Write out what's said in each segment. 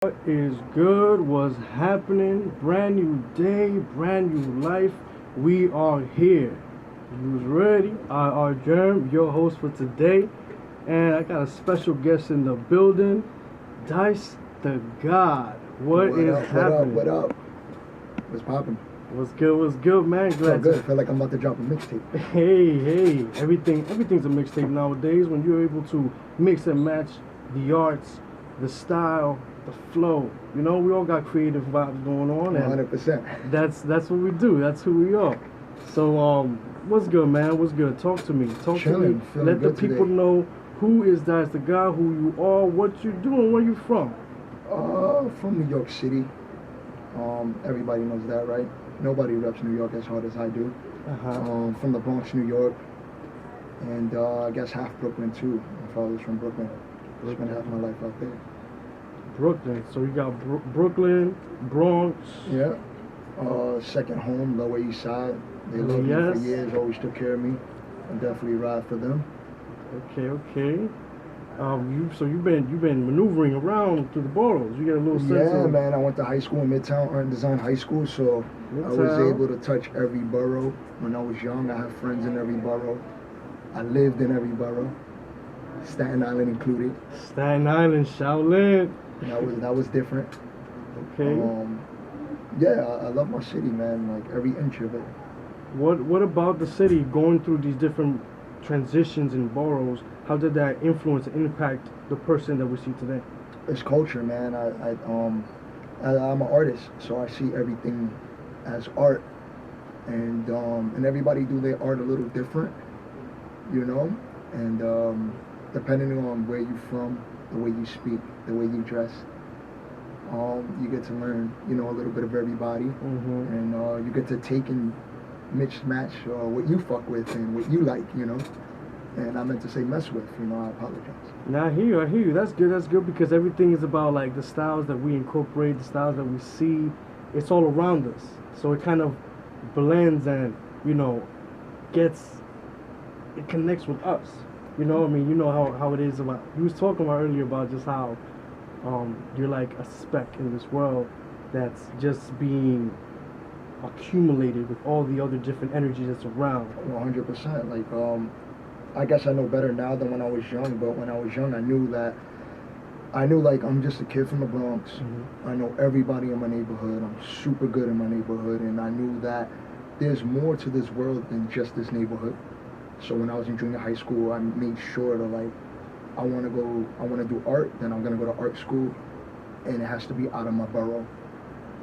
What is good? What's happening? Brand new day, brand new life. We are here. Who's ready? I are Germ, your host for today, and I got a special guest in the building, Dice the God. What is happening? What up? What's poppin'? What's good? What's good, man? So good. I feel like I'm about to drop a mixtape. Hey, everything's a mixtape nowadays. When you're able to mix and match the arts, the style, the flow. You know, we all got creative vibes going on, and 100%. that's what we do. That's who we are. So, what's good, man? What's good? Talk to me. Chilling, To me. Let the people know who is Dice the guy, who you are, what you doing, where you from. From New York City. Everybody knows that, right? Nobody reps New York as hard as I do. From the Bronx, New York, and I guess half Brooklyn too. My father's from Brooklyn. Spent half my life out there. Brooklyn. So you got Brooklyn, Bronx. Yeah. Second home, Lower East Side. They loved me for years. Always took care of me. I definitely ride for them. Okay. You've been maneuvering around through the boroughs. You get a little sense Yeah, of... man. I went to high school in Midtown, Art and Design High School, so I was able to touch every borough. When I was young, I had friends in every borough. I lived in every borough, Staten Island included. Staten Island, Shaolin. That was different. Okay. I love my city, man. Like every inch of it. What about the city going through these different transitions in boroughs? How did that influence and impact the person that we see today? It's culture, man. I'm an artist, so I see everything as art, and everybody do their art a little different, you know. And depending on where you're from, the way you speak, the way you dress, you get to learn, a little bit of everybody, and you get to take and match what you fuck with and what you like, And I meant to say mess with, I apologize. Now I hear you. That's good because everything is about like the styles that we incorporate, the styles that we see. It's all around us. So it kind of blends and, it connects with us. You know what I mean? You know how it is about, you was talking about earlier about just how you're like a speck in this world that's just being accumulated with all the other different energies that's around. 100%. Like, I guess I know better now than when I was young, but when I was young, I knew like I'm just a kid from the Bronx. I know everybody in my neighborhood. I'm super good in my neighborhood, and I knew that there's more to this world than just this neighborhood. So when I was in junior high school, I made sure to like, I want to do art, then I'm going to go to art school, and it has to be out of my borough.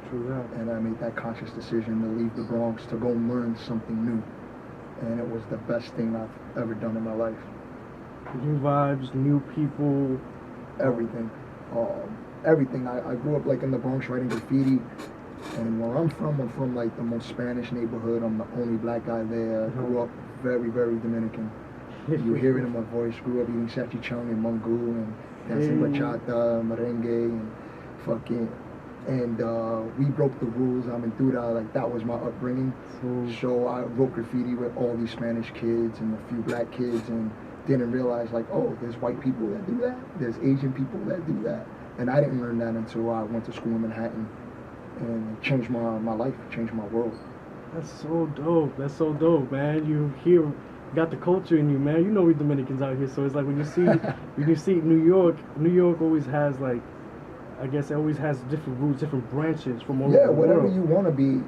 True that. And I made that conscious decision to leave the Bronx to go learn something new. And it was the best thing I've ever done in my life. New vibes, new people. Everything. Everything. I grew up like in the Bronx writing graffiti. And where I'm from like the most Spanish neighborhood. I'm the only black guy there. I grew up very, very Dominican. You hear it in my voice. Grew up eating salchichon and mango and dancing bachata, merengue, and fucking... And we broke the rules. I mean, like that was my upbringing. So I wrote graffiti with all these Spanish kids and a few black kids, and didn't realize like, oh, there's white people that do that. There's Asian people that do that. And I didn't learn that until I went to school in Manhattan, and it changed my life, changed my world. That's so dope, man. You got the culture in you, man. You know we Dominicans out here, so it's like when you see New York always has like, I guess it always has different roots, different branches from all over the world. Yeah, whatever you want to be,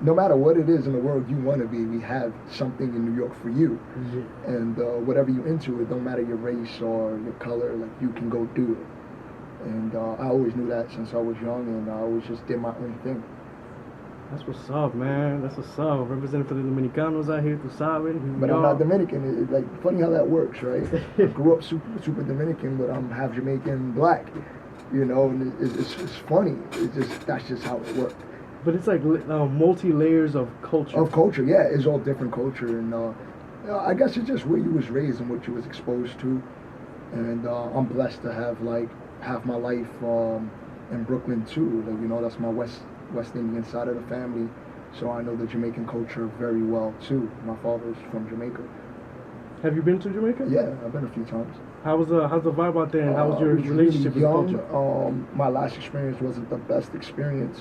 no matter what it is in the world you want to be, we have something in New York for you. Yeah. And whatever you into, it don't matter your race or your color, like you can go do it. And I always knew that since I was young, and I always just did my own thing. That's what's up, man. That's what's up. Representing for the Dominicanos out here, tu sabes. But I'm not Dominican. It's like funny how that works, right? I grew up super Dominican, but I'm half Jamaican, black. And it's funny. That's just how it worked. But it's like multi layers of culture. Of culture, yeah. It's all different culture, and I guess it's just where you was raised and what you was exposed to. And I'm blessed to have like half my life in Brooklyn too. Like that's my West Indian side of the family, so I know the Jamaican culture very well too. My father's from Jamaica. Have you been to Jamaica? Yeah, I've been a few times. how's the vibe out there, and how was your I was relationship really with the young. culture? My last experience wasn't the best experience.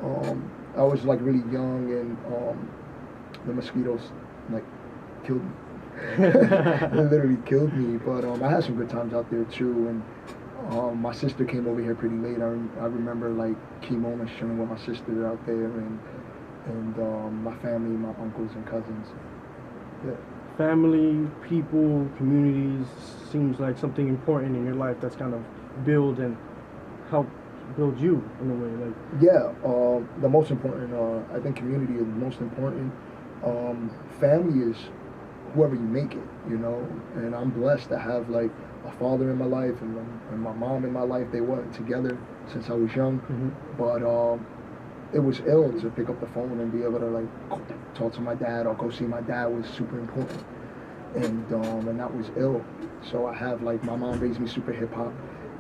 I was like really young, and the mosquitoes like killed me. It literally killed me. But I had some good times out there too. And my sister came over here pretty late. I remember like key moments chilling with my sister out there, and my family, my uncles and cousins. Yeah. Family, people, communities seems like something important in your life that's kind of build and help build you in a way. Like, Yeah, the most important, I think community is the most important. Family is whoever you make it, you know, and I'm blessed to have like a father in my life and my mom in my life. They weren't together since I was young, but it was ill to pick up the phone and be able to like talk to my dad or go see my dad was super important, and that was ill. So I have like my mom raised me super hip hop,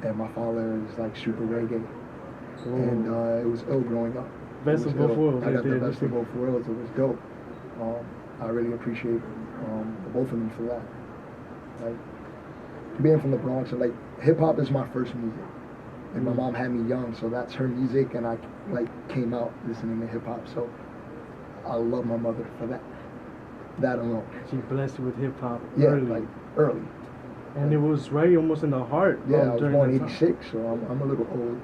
and my father is like super reggae. And it was ill growing up. Best of both worlds. I got the right best there. of both worlds. It was dope. I really appreciate the both of them for that. Like being from the Bronx, and like hip hop is my first music, and my mom had me young, so that's her music, and I like came out listening to hip hop. So I love my mother for that. That alone. She blessed you with hip hop Yeah, early. like early. And it was right almost in the heart. Yeah, I was during born that time. '86, so I'm a little old.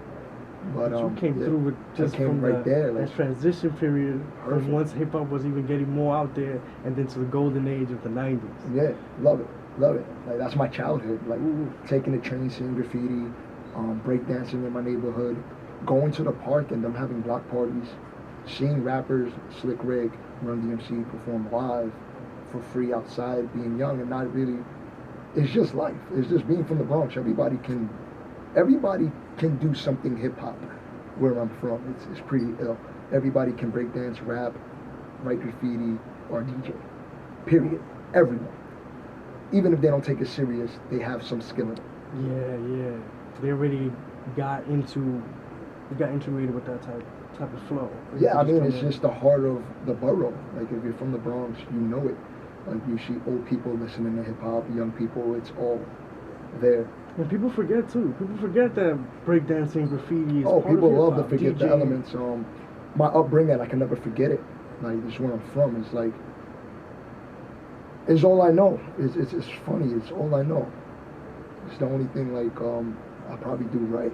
But you came yeah, through with just I came from right there, that like, transition period Perfect. from once hip hop was even getting more out there, and then to the golden age of the '90s. yeah, love it. Like that's my childhood. Like Ooh. taking the train, seeing graffiti, breakdancing in my neighborhood, going to the park and them having block parties, seeing rappers, Slick Rick, Run DMC perform live for free outside, being young and not really. It's just life. It's just being from the Bronx. Everybody can do something hip hop where I'm from. It's pretty ill. Everybody can breakdance, rap, write graffiti, or DJ. Period. Everyone. Even if they don't take it serious, they have some skill in it. Yeah. They already got integrated with that type of flow. Yeah, I mean, it's just the heart of the borough. Like, if you're from the Bronx, you know it. Like, you see old people listening to hip-hop, young people, it's all there. And people forget, too. People forget that breakdancing, graffiti is part people of love to hip-hop, forget the DJing. elements. My upbringing, I can never forget it. Like, this is where I'm from. It's like, it's all I know. It's funny. It's all I know. It's the only thing, like, I probably do right.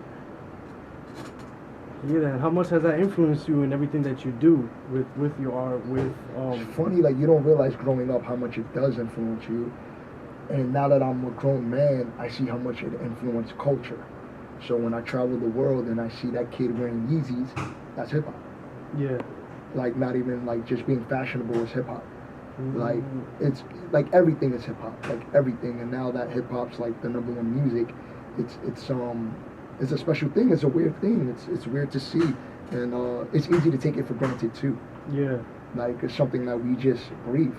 Yeah, and how much has that influenced you in everything that you do with your art, It's funny, like, you don't realize growing up how much it does influence you. And now that I'm a grown man, I see how much it influenced culture. So when I travel the world and I see that kid wearing Yeezys, that's hip hop. Yeah. Like, not even like just being fashionable is hip hop. Mm-hmm. Like, it's like everything is hip hop, like everything. And now that hip hop's like the #1 music, it's a special thing. It's a weird thing. It's weird to see, and it's easy to take it for granted too. Yeah. Like, it's something that we just breathe.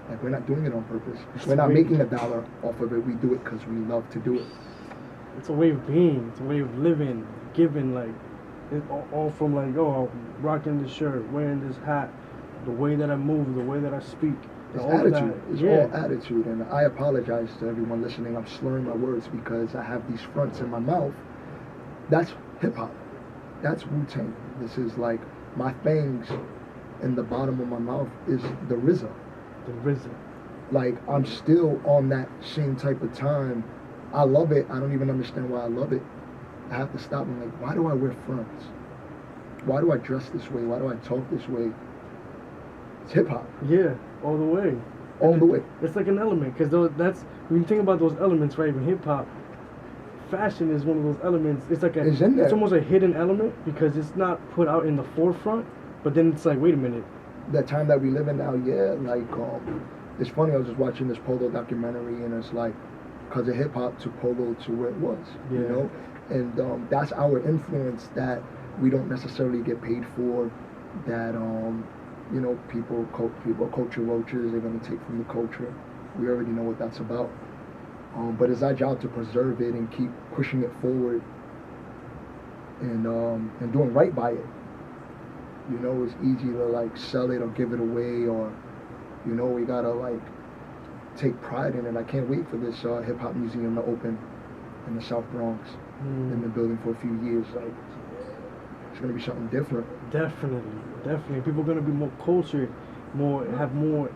Like, we're not doing it on purpose. It's We're not weird. making $1 off of it. We do it because we love to do it. It's a way of being. It's a way of living, giving. Like, it all from like, oh, I'm rocking this shirt, wearing this hat, the way that I move, the way that I speak. It's all of attitude. that. It's Yeah. all attitude. And I apologize to everyone listening. I'm slurring my words because I have these fronts in my mouth. That's hip hop. That's Wu-Tang. This is like my fangs in the bottom of my mouth is the RZA. The risen. Like, I'm still on that same type of time. I love it. I don't even understand why I love it. I have to stop and like, why do I wear fronts? Why do I dress this way? Why do I talk this way? It's hip hop. Yeah, all the way. All the way. It's like an element, because that's when you think about those elements, right? In hip hop, fashion is one of those elements. It's like It's in there. it's almost a hidden element because it's not put out in the forefront. But then it's like, wait a minute. The time that we live in now, yeah, like, it's funny, I was just watching this Polo documentary, and it's like, because of hip-hop to Polo to where it was, you Yeah. know? And that's our influence that we don't necessarily get paid for, that, you know, people culture roaches, they're going to take from the culture. We already know what that's about. But it's our job to preserve it and keep pushing it forward and doing right by it. You know, it's easy to like sell it or give it away, or, you know, we gotta like take pride in it. I can't wait for this hip hop museum to open in the South Bronx. They've been building for a few years. Like, it's gonna be something different. Definitely. People are gonna be more cultured, have more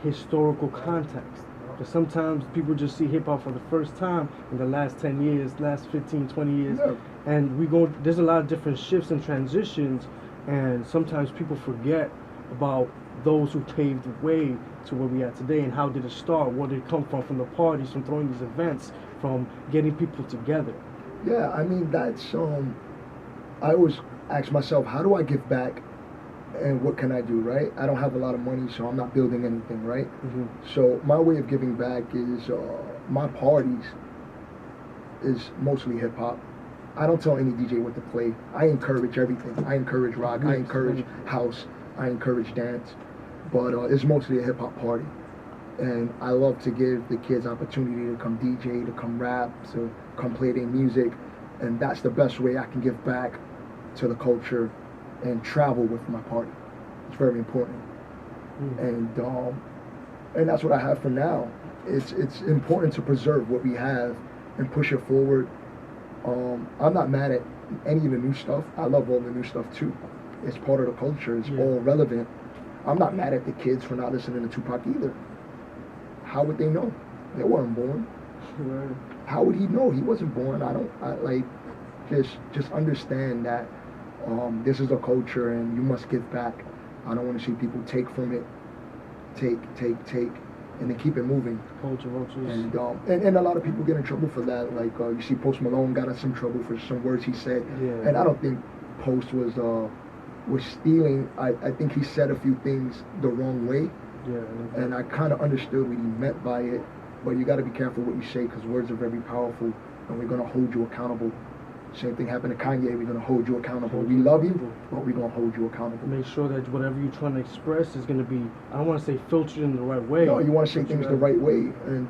historical context. Because sometimes people just see hip hop for the first time in the last 10 years, last 15, 20 years, and there's a lot of different shifts and transitions, and sometimes people forget about those who paved the way to where we are today, and how did it start, where did it come from the parties, from throwing these events, from getting people together. Yeah, I mean, that's, I always ask myself, how do I give back, and what can I do, right? I don't have a lot of money, so I'm not building anything, right? So my way of giving back is, my parties is mostly hip-hop. I don't tell any DJ what to play. I encourage everything. I encourage rock, I encourage house, I encourage dance, but it's mostly a hip-hop party. And I love to give the kids opportunity to come DJ, to come rap, to come play their music, and that's the best way I can give back to the culture and travel with my party. It's very important. And that's what I have for now. It's important to preserve what we have and push it forward. I'm not mad at any of the new stuff. I love all the new stuff too. It's part of the culture. It's all relevant. I'm not mad at the kids for not listening to Tupac either. How would they know? They weren't born. Right. How would he know? He wasn't born. Just understand that this is a culture and you must give back. I don't want to see people take from it, take, and then keep it moving. Culture vultures. And a lot of people get in trouble for that. Like you see Post Malone got in some trouble for some words he said. Yeah. And I don't think Post was stealing. I think he said a few things the wrong way. Yeah. And I kind of understood what he meant by it. But you got to be careful what you say, because words are very powerful, and we're going to hold you accountable. Same thing happened to Kanye. We're going to hold you accountable. We love you, but we're going to hold you accountable. Make sure that whatever you're trying to express is going to be, I don't want to say filtered in the right way. No, you want to say things the right way. And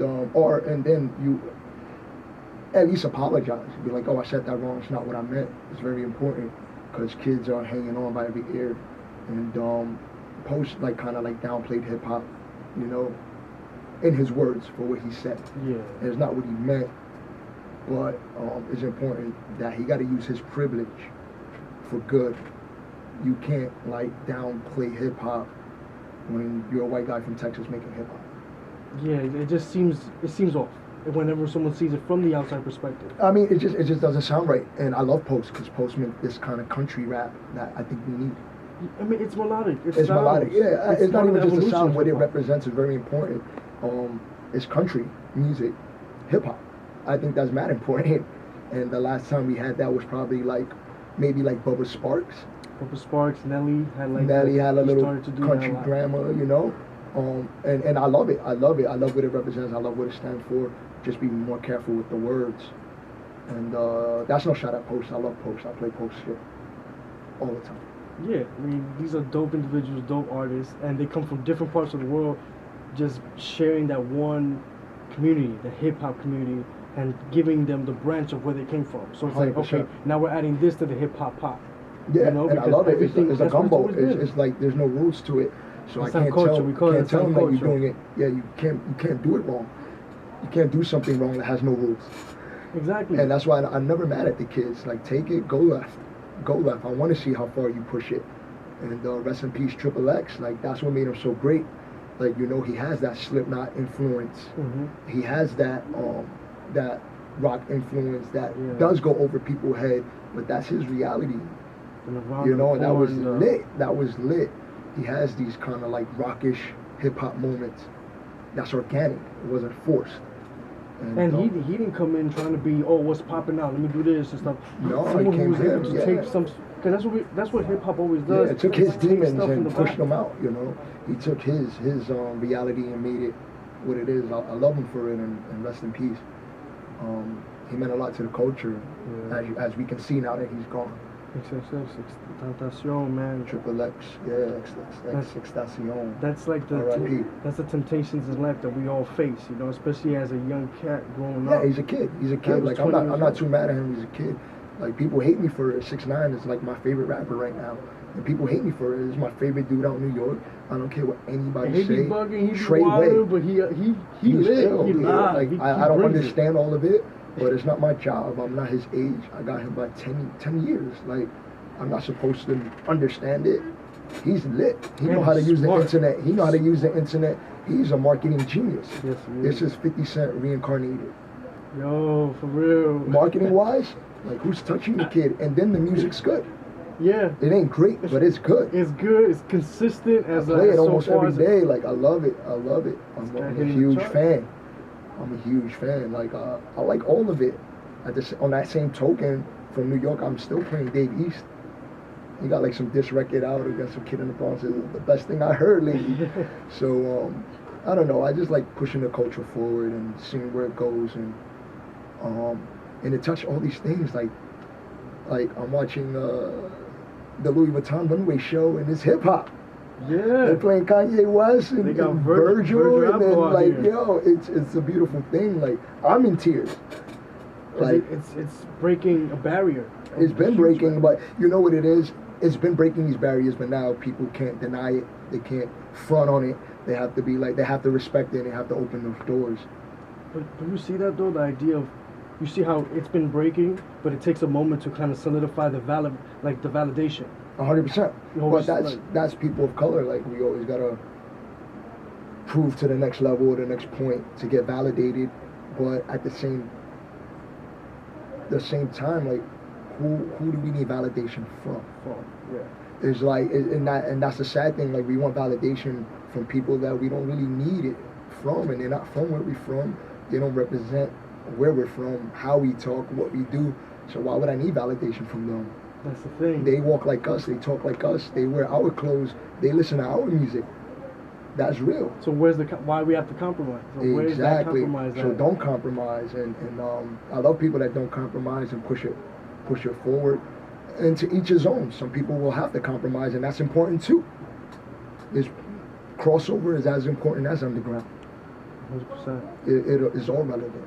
then you at least apologize. Be like, oh, I said that wrong. It's not what I meant. It's very important, because kids are hanging on by every ear. And Post kind of downplayed hip hop, in his words for what he said. Yeah. And it's not what he meant. But it's important that he got to use his privilege for good. You can't downplay hip hop when you're a white guy from Texas making hip hop. Yeah, it just seems off whenever someone sees it from the outside perspective. I mean, it just doesn't sound right. And I love Post, because Post meant this kind of country rap that I think we need. I mean, it's melodic. It's melodic. Yeah, it's not even just the sound. What it represents is very important. It's country music, hip hop. I think that's mad important. And the last time we had that was probably maybe Bubba Sparks. Bubba Sparks, Nelly had Nelly had a little country grammar, and I love it. I love what it represents. I love what it stands for. Just be more careful with the words. And that's no shot at Post. I love Post. I play Post shit all the time. Yeah, I mean, these are dope individuals, dope artists, and they come from different parts of the world, just sharing that one community, the hip-hop community, and giving them the branch of where they came from. So it's 100%. Okay, now we're adding this to the hip-hop pop. Yeah, and I love it. It's a gumbo. It's like there's no rules to it. So it's I can't culture. can't tell them that you're doing it. Yeah, you can't do it wrong. You can't do something wrong that has no rules. Exactly. And that's why I'm never mad at the kids. Take it, go left. Go left. I want to see how far you push it. And rest in peace, Triple X. That's what made him so great. He has that Slipknot influence. Mm-hmm. He has that rock influence that does go over people's head, but that's his reality. And that was lit. That was lit. He has these kind of rockish hip hop moments. That's organic. It wasn't forced. And he didn't come in trying to be, what's popping out? Let me do this and stuff. No, someone he came who was able to take yeah. some. Because that's what hip hop always does. Yeah, it took his demons and pushed them out. He took his reality and made it what it is. I love him for it, and rest in peace. He meant a lot to the culture, as we can see now that he's gone. Tentacion, man. Triple X, Extacion. That's that's the temptations in life that we all face, especially as a young cat growing up. Yeah, he's a kid. I'm not too mad at him. He's a kid. Like, people hate me for it. 6ix9ine is like my favorite rapper right now. And people hate me for it. It's my favorite dude out in New York. I don't care what anybody He say. be bugging, he be Straight wild, way. but he He's lit, ill, he yeah. live. Like, He I don't brings it. understand all of it, but it's not my job. I'm not his age. I got him by 10 years. Like, I'm not supposed to understand it. He's lit. He know how to use the internet. He know how to use the internet. He's a marketing genius. Yes, This is 50 Cent reincarnated. Yo, for real. Marketing wise, like, who's touching the kid? And then the music's good. Yeah. It ain't great, but it's good. It's good. It's consistent. I play it almost every day. Like, I love it. I'm a huge fan. I'm a huge fan. Like, I like all of it. On that same token, from New York, I'm still playing Dave East. He got like some diss record out against some kid in the Bronx. It's the best thing I heard lately. So I don't know. I just like pushing the culture forward and seeing where it goes, and it touched all these things. Like I'm watching the Louis Vuitton runway show, and it's hip hop. Yeah. They're playing Kanye West and, they got and Virgil, and then like here. yo, it's a beautiful thing. Like, I'm in tears. Like, it's breaking a barrier. It's been breaking, but you know what it is? It's been breaking these barriers, but now people can't deny it. They can't front on it. They have to be like, they have to respect it, and they have to open those doors. But do you see that though? The idea of, you see how it's been breaking, but it takes a moment to kind of solidify the validation. 100%. But that's people of color. Like, we always gotta prove to the next level or the next point to get validated. But at the same time, like, who do we need validation from? Yeah. There's like, and that's the sad thing. Like, we want validation from people that we don't really need it from, and they're not from where we're from. They don't represent where we're from, how we talk, what we do. So why would I need validation from them? That's the thing. They walk like us. They talk like us. They wear our clothes. They listen to our music. That's real. So why we have to compromise? So where's Exactly. that compromise So at? don't compromise, and I love people that don't compromise and push it forward. And to each his own. Some people will have to compromise, and that's important too. Crossover is as important as underground. 100%. It is all relevant.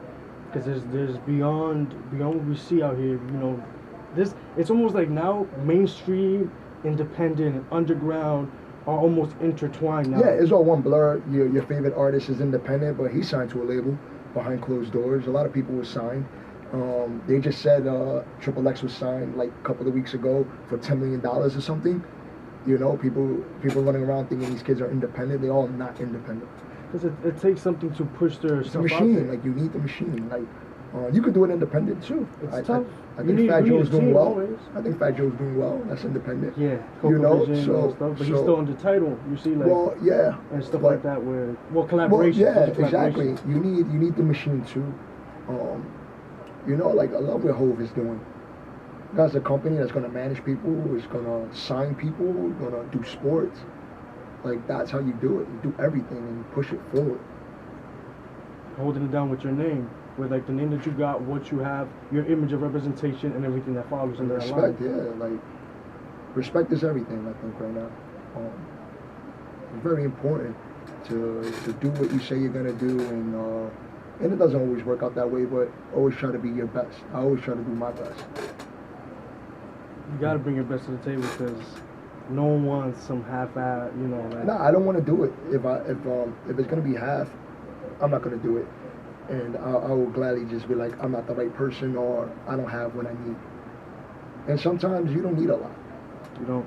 Because there's beyond what we see out here. You know, it's almost like now mainstream, independent, and underground are almost intertwined now. Yeah, it's all one blur. Your favorite artist is independent, but he's signed to a label behind closed doors. A lot of people were signed. They just said Triple X was signed like a couple of weeks ago for $10 million or something. You know, people running around thinking these kids are independent. They're all not independent. Because it takes something to push their It's a stuff machine. out there. Like, you need the machine. Like, you could do it independent too. It's tough. I think Fat Joe's doing well. Always. I think Fat Joe's doing well. That's independent. Yeah, you know, and stuff, but he's still under title. You see, like, well, yeah, and stuff like that. Collaboration. Well, yeah, exactly. You need the machine too. You know, like, I love what Hove is doing. That's a company that's gonna manage people, is gonna sign people, gonna do sports. Like, that's how you do it. You do everything and you push it forward. Holding it down with your name, with like the name that you got, what you have, your image of representation, and everything that follows in that line. Respect, yeah, like, respect is everything. I think right now, it's very important to do what you say you're gonna do, and it doesn't always work out that way, but always try to be your best. I always try to do my best. You gotta bring your best to the table, because no one wants some half-ass, you know. Like, No, I don't want to do it. If it's gonna be half, I'm not gonna do it, and I will gladly just be like, I'm not the right person, or I don't have what I need. And sometimes you don't need a lot. You don't.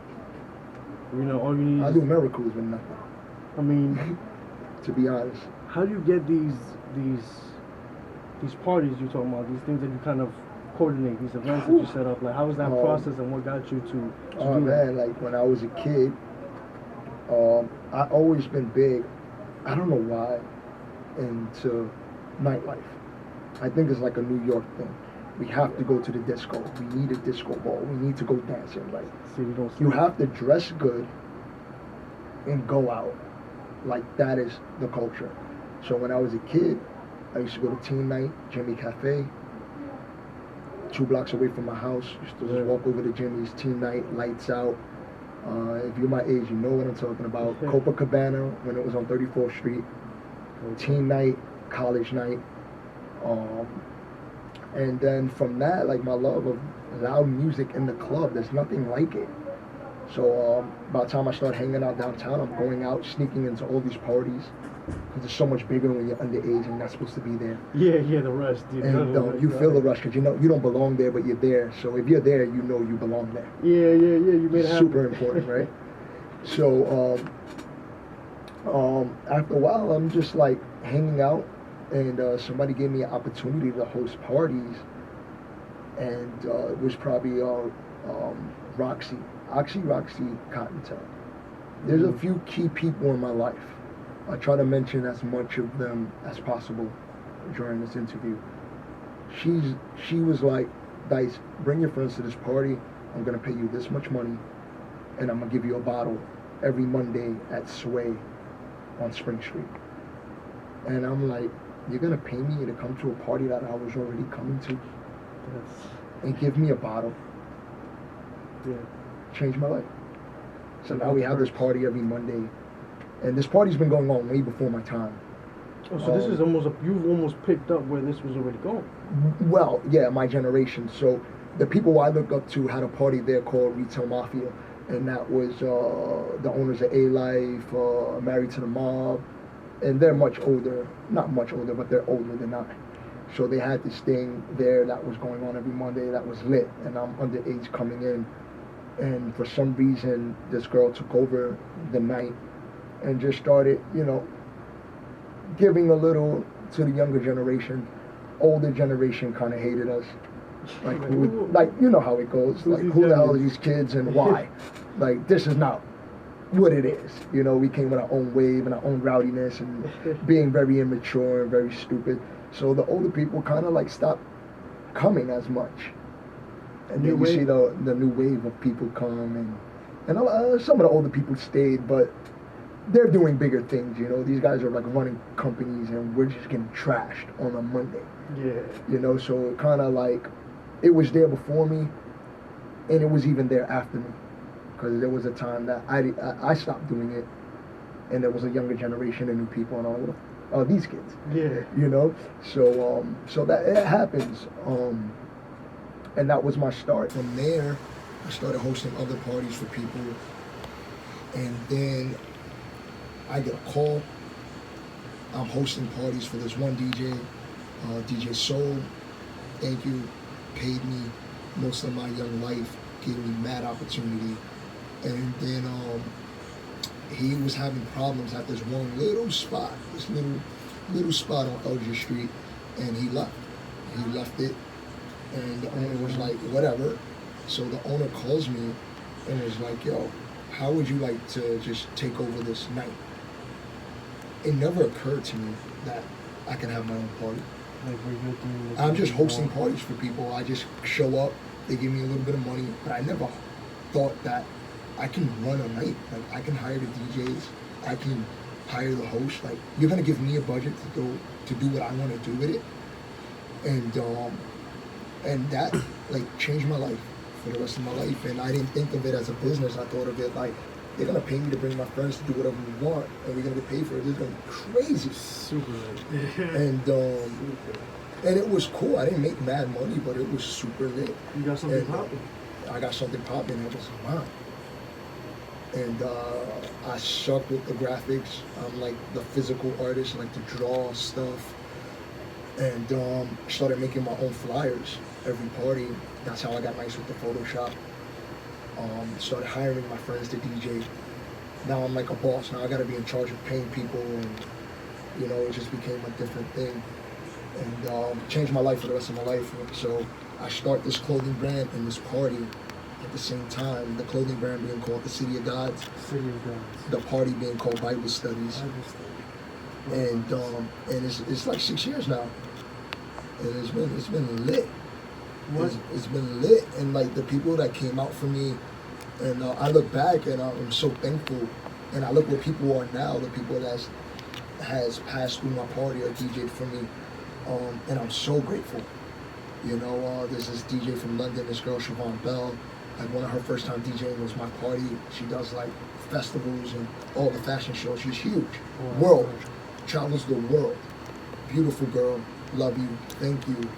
You know, all you need. I do miracles with nothing. I mean, to be honest. How do you get these parties you're talking about? These things that you kind of coordinate, these events that you set up. Like, how was that process, and what got you to do man, that? Like, when I was a kid, I always been big. I don't know why. Into nightlife. I think it's like a New York thing. We have to go to the disco. We need a disco ball. We need to go dancing. Like, you have to dress good and go out. Like, that is the culture. So when I was a kid, I used to go to teen night, Jimmy Cafe, 2 blocks away from my house. Used to just walk over to Jimmy's, teen night, lights out. If you're my age, you know what I'm talking about. Copacabana, when it was on 34th Street. Teen night, college night. And then from that, like, my love of loud music in the club. There's nothing like it. So by the time I start hanging out downtown, I'm going out, sneaking into all these parties. Because it's so much bigger when you're underage and you're not supposed to be there. Yeah, the rush, dude. And you feel the rush because you know you don't belong there, but you're there. So if you're there, you know you belong there. Yeah, you made it happen. Super important, right? So after a while, I'm just like hanging out, and somebody gave me an opportunity to host parties, and it was probably Roxy Cottontail. There's a few key people in my life. I try to mention as much of them as possible during this interview. She was like, Dice, bring your friends to this party. I'm gonna pay you this much money, and I'm gonna give you a bottle every Monday at Sway on Spring Street. And I'm like, you're gonna pay me to come to a party that I was already coming to, and give me a bottle? Yeah. Changed my life. So now we have this party every Monday. And this party's been going on way before my time. Oh, so this is you've almost picked up where this was already going. Well, yeah, my generation. So the people I look up to had a party there called Retail Mafia. And that was the owners of A-Life, Married to the Mob. And they're much older. Not much older, but they're older than I. So they had this thing there that was going on every Monday that was lit. And I'm underage coming in. And for some reason, this girl took over the night and just started, giving a little to the younger generation. Older generation kind of hated us. Like, you know how it goes. Like, who the hell are these kids and why? Like, this is not what it is. We came with our own wave and our own rowdiness and being very immature and very stupid. So the older people kind of like stopped coming as much. And then you see the new wave of people come, and some of the older people stayed, but they're doing bigger things. These guys are like running companies, and we're just getting trashed on a Monday. Yeah. So it kind of like it was there before me, and it was even there after me, because there was a time that I stopped doing it, and there was a younger generation of new people, and all of these kids. Yeah. So that it happens. And that was my start. From there, I started hosting other parties for people. And then I get a call. I'm hosting parties for this one DJ, DJ Soul. Thank you. Paid me most of my young life, gave me mad opportunity. And then he was having problems at this one little spot, this little spot on Elgin Street, and he left. He left it. And the owner was like, whatever. So the owner calls me and was like, yo, how would you like to just take over this night? It never occurred to me that I can have my own party. I'm just hosting parties for people. I just show up, they give me a little bit of money, but I never thought that I can run a night. Like, I can hire the DJs, I can hire the host. Like, you're gonna give me a budget to do what I want to do with it. And that changed my life for the rest of my life. And I didn't think of it as a business. I thought of it like, they're gonna pay me to bring my friends to do whatever we want, and we're gonna get paid for it. It's gonna be crazy. Super. And it was cool. I didn't make mad money, but it was super lit. You got something popping. I got something popping. It was wow. And I suck with the graphics. I'm like the physical artist, like to draw stuff. And started making my own flyers every party. That's how I got nice with the Photoshop. Started hiring my friends to DJ. Now I'm like a boss. Now I gotta be in charge of paying people, and it just became a different thing. And changed my life for the rest of my life. So I start this clothing brand and this party at the same time. The clothing brand being called the City of Gods. The party being called Bible Studies. And it's like 6 years now. And it's been lit. It's been lit, and like the people that came out for me, and I look back and I'm so thankful, and I look where people are now, the people that has passed through my party or DJed for me, and I'm so grateful. There's this DJ from London, this girl Siobhan Bell. Like, one of her first time DJing was my party. She does like festivals and all the fashion shows. She's huge. World, travels the world. Beautiful girl. Love you. Thank you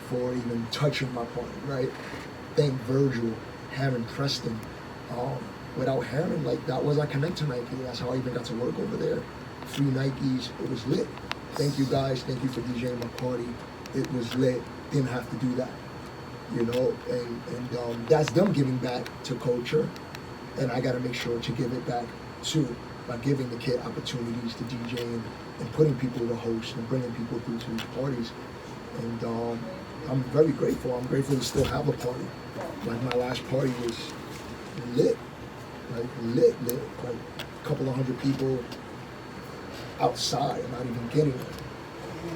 for even touching my party, right? thank Virgil, Harren, Preston. Without Harren, like that was our connect to Nike. That's how I even got to work over there. Free Nikes, it was lit. Thank you guys, thank you for DJing my party. It was lit, didn't have to do that. You know, and that's them giving back to culture, and I gotta make sure to give it back too, by giving the kid opportunities to DJ and putting people to host and bringing people through to these parties. And I'm very grateful. I'm grateful to still have a party. Like my last party was lit, like lit, like a couple of hundred people outside, not even kidding.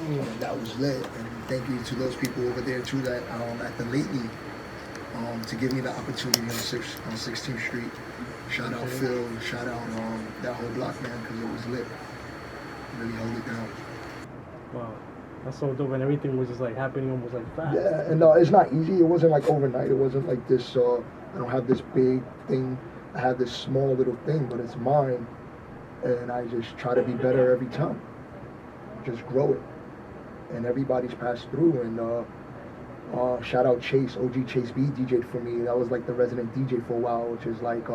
And that was lit. And thank you to those people over there too that at the Lately to give me the opportunity on 16th Street. Shout out Phil, shout out that whole block, man, because it was lit. Really held it down. Wow. That's so dope, and everything was just like happening almost like fast. Yeah, and it's not easy. It wasn't like overnight. It wasn't like this. I don't have this big thing. I have this small little thing, but it's mine, and I just try to be better every time. Just grow it, and everybody's passed through. And shout out Chase, OG Chase B DJ'd for me. That was like the resident DJ for a while, which is like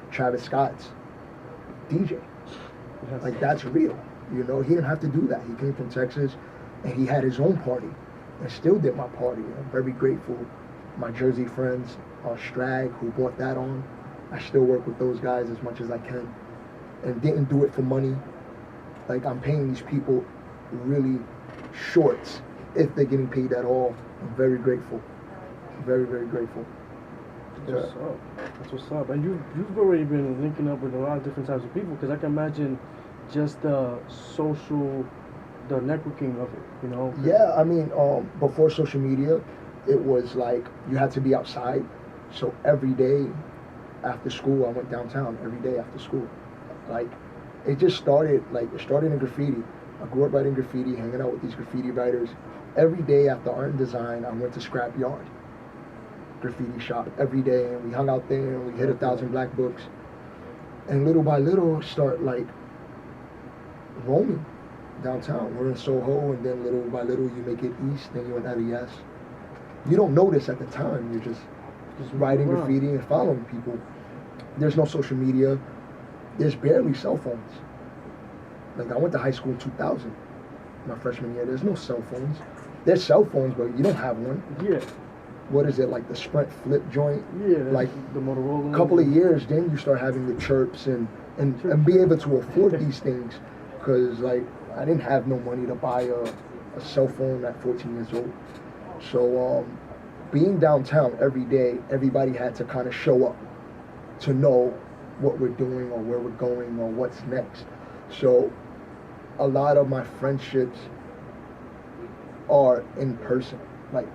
Travis Scott's DJ. Yes. Like that's real. You know, he didn't have to do that. He came from Texas. And he had his own party and still did my party. I'm very grateful. My Jersey friends, Strag, who brought that on. I still work with those guys as much as I can and didn't do it for money. Like I'm paying these people really shorts if they're getting paid at all. I'm very grateful. Very, very grateful. That's what's up. That's what's up. And you've already been linking up with a lot of different types of people because I can imagine just the networking of it, you know? Yeah, I mean, before social media, it was like you had to be outside. So every day after school, I went downtown every day after school. Like, it just started in graffiti. I grew up writing graffiti, hanging out with these graffiti writers. Every day after art and design, I went to Scrap Yard, graffiti shop, every day. And we hung out there and we hit 1,000 black books. And little by little, start like roaming downtown. We're in Soho, and then little by little you make it east, then you're in LES. You don't notice at the time, you're just writing graffiti and following people. There's no social media. There's barely cell phones. Like I went to high school in 2000, my freshman year. There's no cell phones. There's cell phones, but you don't have one. Yeah. What is it, like the Sprint flip joint? Yeah. Like the Motorola. A couple of years, then you start having the chirps and be able to afford these things. Because like I didn't have no money to buy a cell phone at 14 years old. So being downtown every day, everybody had to kind of show up to know what we're doing or where we're going or what's next. So a lot of my friendships are in person. Like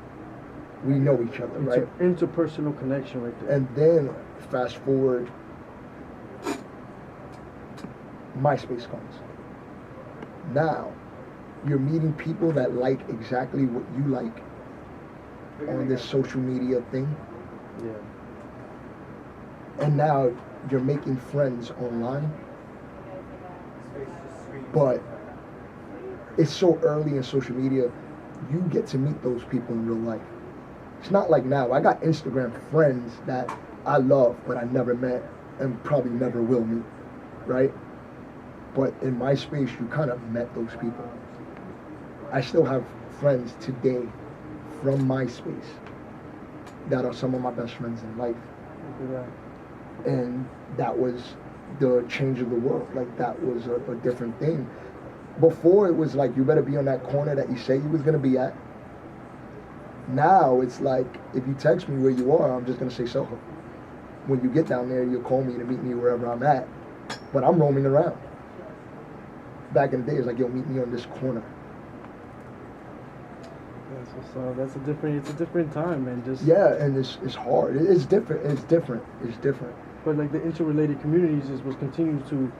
we know each other, right? Interpersonal connection right there. And then fast forward, MySpace comes. Now, you're meeting people that like exactly what you like on this social media thing. Yeah. And now you're making friends online. But it's so early in social media, you get to meet those people in real life. It's not like now. I got Instagram friends that I love, but I never met and probably never will meet, right? But in MySpace, you kind of met those people. I still have friends today from MySpace that are some of my best friends in life. And that was the change of the world. Like that was a different thing. Before it was like you better be on that corner that you say you was gonna be at. Now it's like if you text me where you are, I'm just gonna say Soho. When you get down there, you'll call me to meet me wherever I'm at. But I'm roaming around. Back in the day, it's like, yo, meet me on this corner. So that's it's a different time, man. Just yeah, and it's hard. It's different. It's different. But like the interrelated communities is what continues to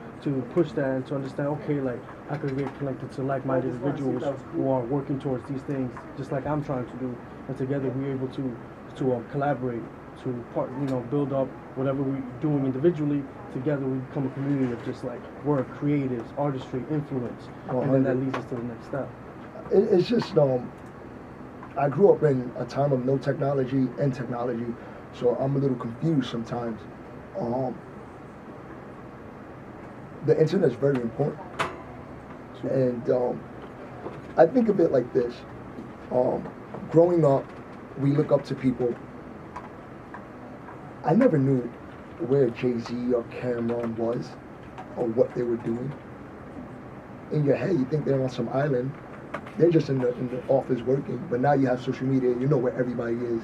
push that and to understand. Okay, like I could get connected to like-minded individuals who are working towards these things, just like I'm trying to do, and together we're able to collaborate, to build up whatever we're doing individually. Together we become a community of just like work, creatives, artistry, influence, and then that leads us to the next step. It's just I grew up in a time of no technology and technology, So I'm a little confused sometimes. The internet is very important, and I think of it like this. Growing up, we look up to people. I never knew where Jay-Z or Cameron was or what they were doing. In your head, you think they're on some island. They're just in the office working. But now you have social media. You know where everybody is,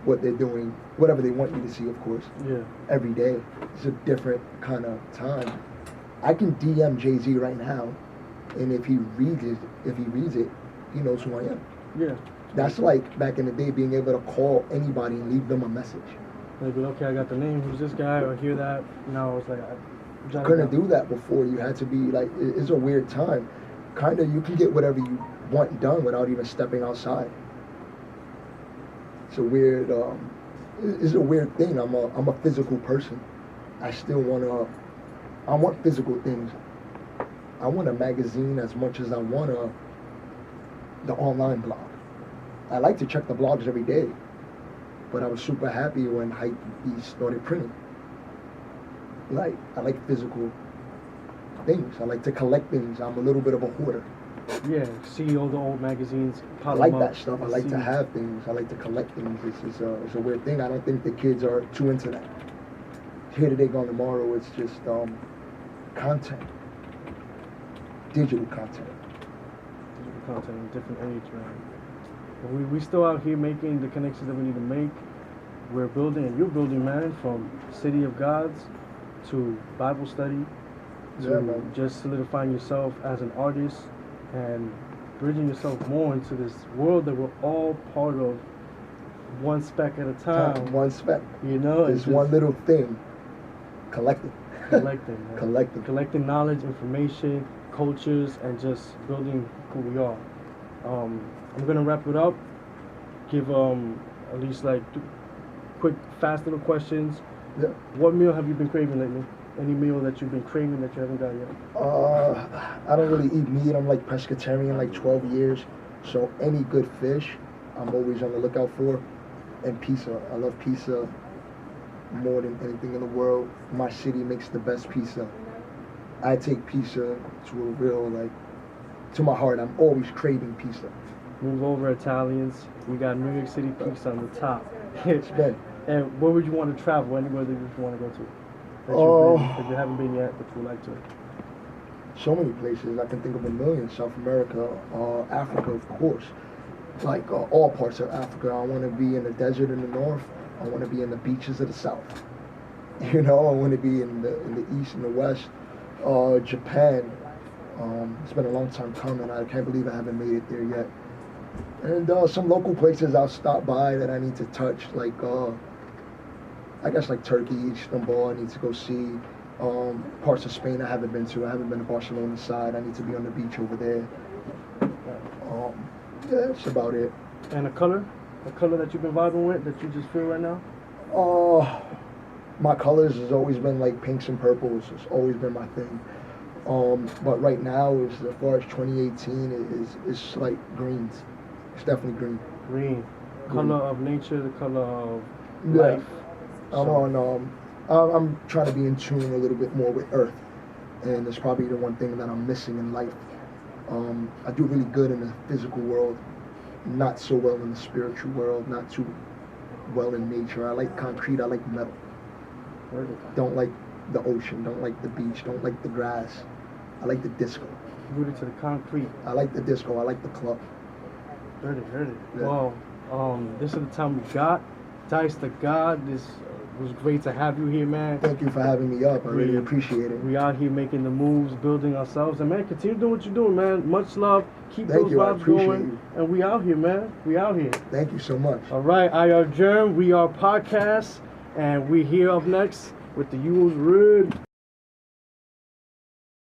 what they're doing, whatever they want you to see, of course. Yeah. Every day. It's a different kind of time. I can DM Jay-Z right now, and if he reads it, he knows who I am. Yeah. That's like back in the day, being able to call anybody and leave them a message. Like, okay, I got the name. Who's this guy? Or hear that? No, it's like You couldn't do that before. You had to be like, it's a weird time. Kind of, you can get whatever you want done without even stepping outside. It's a weird, it's a weird thing. I'm a physical person. I still I want physical things. I want a magazine as much as I want the online blog. I like to check the blogs every day, but I was super happy when Hypebeast started printing. Like, I like physical things. I like to collect things. I'm a little bit of a hoarder. Yeah, see all the old magazines. I like that stuff. I like to have things. I like to collect things. It's a weird thing. I don't think the kids are too into that. Here today, gone tomorrow. It's just content, digital content. Digital content in a different age, man. But we still out here making the connections that we need to make. We're building, and you're building, man, from City of Gods to Bible study to just solidifying yourself as an artist and bridging yourself more into this world that we're all part of, one speck at a time. One speck. You know, it's one little thing. Collecting, man. Collecting knowledge, information, cultures, and just building who we are. I'm gonna wrap it up. Give at least like quick, fast little questions. Yeah. What meal have you been craving lately? Any meal that you've been craving that you haven't got yet? I don't really eat meat. I'm like pescatarian, like 12 years. So any good fish, I'm always on the lookout for. And pizza. I love pizza more than anything in the world. My city makes the best pizza. I take pizza to a real, like, to my heart. I'm always craving pizza. Move over, Italians. We got New York City pizza on the top. And where would you want to travel? Anywhere that you want to go to? That you haven't been yet, but you would like to. So many places. I can think of a million. South America, Africa, of course. Like all parts of Africa. I want to be in the desert in the north. I want to be in the beaches of the south. You know, I want to be in the east and the west. Japan. It's been a long time coming. I can't believe I haven't made it there yet. And some local places I'll stop by that I need to touch, like I guess like Turkey, Istanbul. I need to go see. Parts of Spain I haven't been to. I haven't been to Barcelona side. I need to be on the beach over there. Yeah, that's about it. And a color that you've been vibing with, that you just feel right now? My colors has always been like pinks and purples. It's always been my thing. But right now, as far as 2018, it's like greens. It's definitely green. Green. Color of nature, the color of life. I'm trying to be in tune a little bit more with Earth, and it's probably the one thing that I'm missing in life. I do really good in the physical world, not so well in the spiritual world, not too well in nature. I like concrete, I like metal. Don't like the ocean, don't like the beach, don't like the grass. I like the disco. Rooted to the concrete. I like the disco, I like the club. Heard it. Yeah. Well, this is the time we got. Dice to God, this was great to have you here, man. Thank you for having me up. I really appreciate it. We out here making the moves, building ourselves. And, man, continue doing what you're doing, man. Much love. Keep those vibes going. And we out here, man. We out here. Thank you so much. All right, I.R. Germ, We.R.Podcast. And we here up next with the Who We.R.